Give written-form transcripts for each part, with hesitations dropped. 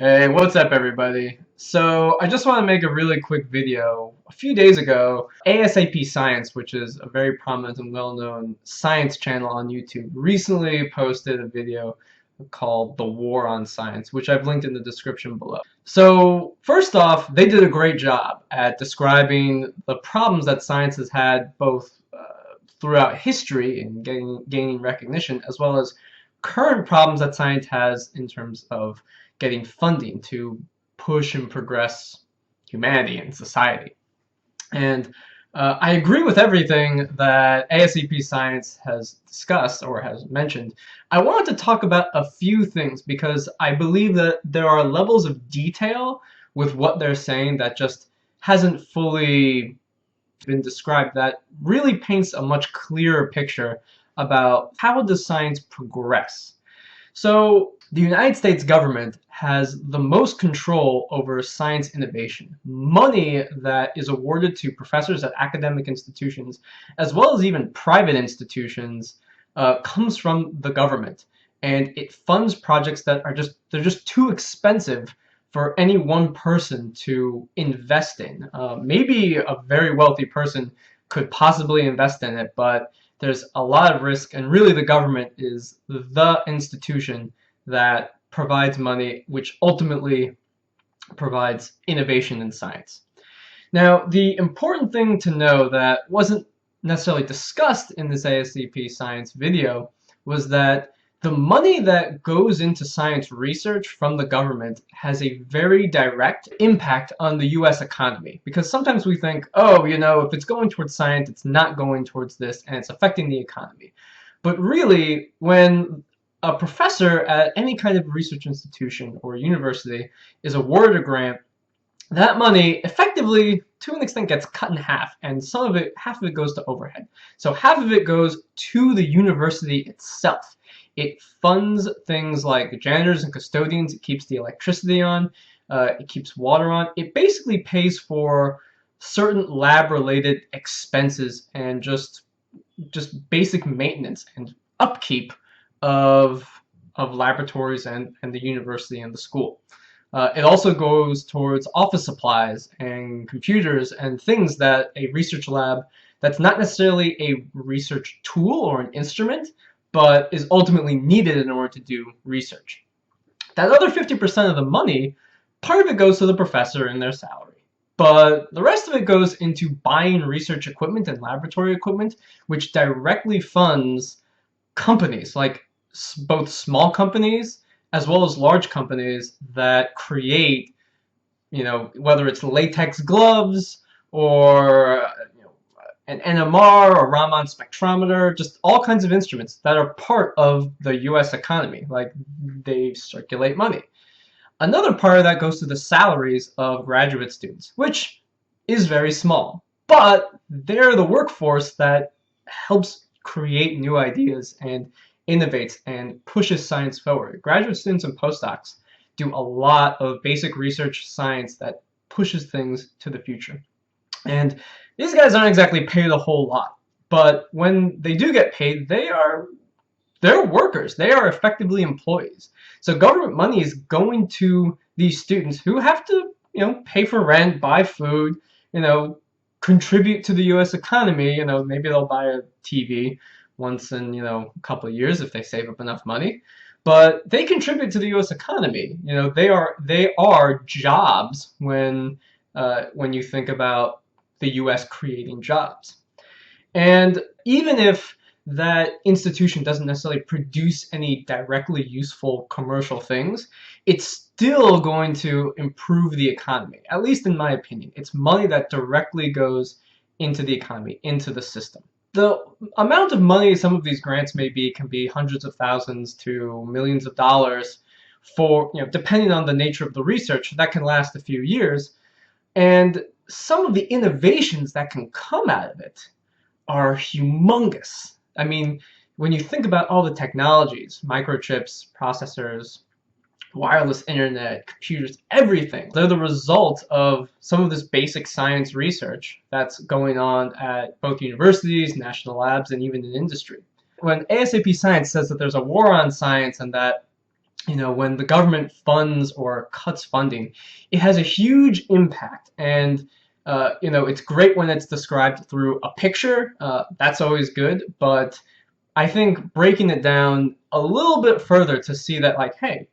Hey, what's up everybody? So I just want to make a really quick video. A few days ago, ASAP Science, which is a very prominent and well-known science channel on YouTube, recently posted a video called The War on Science, which I've linked in the description below. So first off, they did a great job at describing the problems that science has had both throughout history in gaining recognition, as well as current problems that science has in terms of getting funding to push and progress humanity and society. And I agree with everything that ASAP Science has discussed or has mentioned. I wanted to talk about a few things because I believe that there are levels of detail with what they're saying that just hasn't fully been described that really paints a much clearer picture about how does science progress. So the United States government has the most control over science innovation. Money that is awarded to professors at academic institutions, as well as even private institutions, comes from the government, and it funds projects that are just too expensive for any one person to invest in. Maybe a very wealthy person could possibly invest in it, but there's a lot of risk, and really the government is the institution that provides money, which ultimately provides innovation in science. Now, the important thing to know that wasn't necessarily discussed in this ASCP science video was that the money that goes into science research from the government has a very direct impact on the US economy. Because sometimes we think, oh, if it's going towards science, it's not going towards this, and it's affecting the economy. But really, when a professor at any kind of research institution or university is awarded a grant, that money effectively, to an extent, gets cut in half, and half of it goes to overhead. So half of it goes to the university itself. It funds things like janitors and custodians. It keeps the electricity on. It keeps water on. It basically pays for certain lab-related expenses and just basic maintenance and upkeep of laboratories and the university and the school. It also goes towards office supplies and computers and things that a research lab that's not necessarily a research tool or an instrument, but is ultimately needed in order to do research. That other 50% of the money, part of it goes to the professor and their salary. But the rest of it goes into buying research equipment and laboratory equipment, which directly funds companies, like both small companies as well as large companies that create, whether it's latex gloves or an NMR or Raman spectrometer, just all kinds of instruments that are part of the US economy. Like, they circulate money. Another part of that goes to the salaries of graduate students, which is very small, but they're the workforce that helps create new ideas and innovates and pushes science forward. Graduate students and postdocs do a lot of basic research science that pushes things to the future. And these guys aren't exactly paid a whole lot, but when they do get paid, they're workers. They are effectively employees. So government money is going to these students who have to, pay for rent, buy food, contribute to the U.S. economy. Maybe they'll buy a TV once in, a couple of years if they save up enough money. But they contribute to the U.S. economy. They are jobs when you think about the U.S. creating jobs. And even if that institution doesn't necessarily produce any directly useful commercial things, it's still going to improve the economy, at least in my opinion. It's money that directly goes into the economy, into the system. The amount of money some of these grants can be hundreds of thousands to millions of dollars for, depending on the nature of the research, that can last a few years. And some of the innovations that can come out of it are humongous. I mean, when you think about all the technologies, microchips, processors, wireless internet, computers, everything, they're the result of some of this basic science research that's going on at both universities, national labs, and even in industry. When ASAP Science says that there's a war on science and that when the government funds or cuts funding, it has a huge impact. And it's great when it's described through a picture. That's always good. But I think breaking it down a little bit further to see that, like, hey,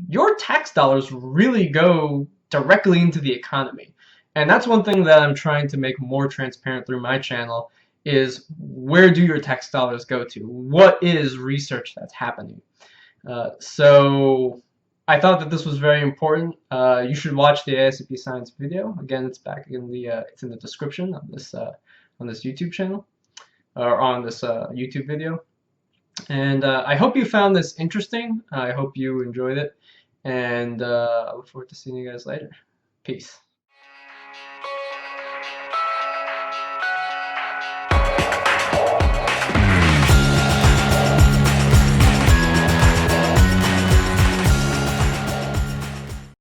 your tax dollars really go directly into the economy. And that's one thing that I'm trying to make more transparent through my channel is where do your tax dollars go to? What is research that's happening? So I thought that this was very important. You should watch the ASAP Science video. Again, it's back in the it's in the description on this YouTube channel or on this YouTube video. And I hope you found this interesting. I hope you enjoyed it. And I look forward to seeing you guys later. Peace.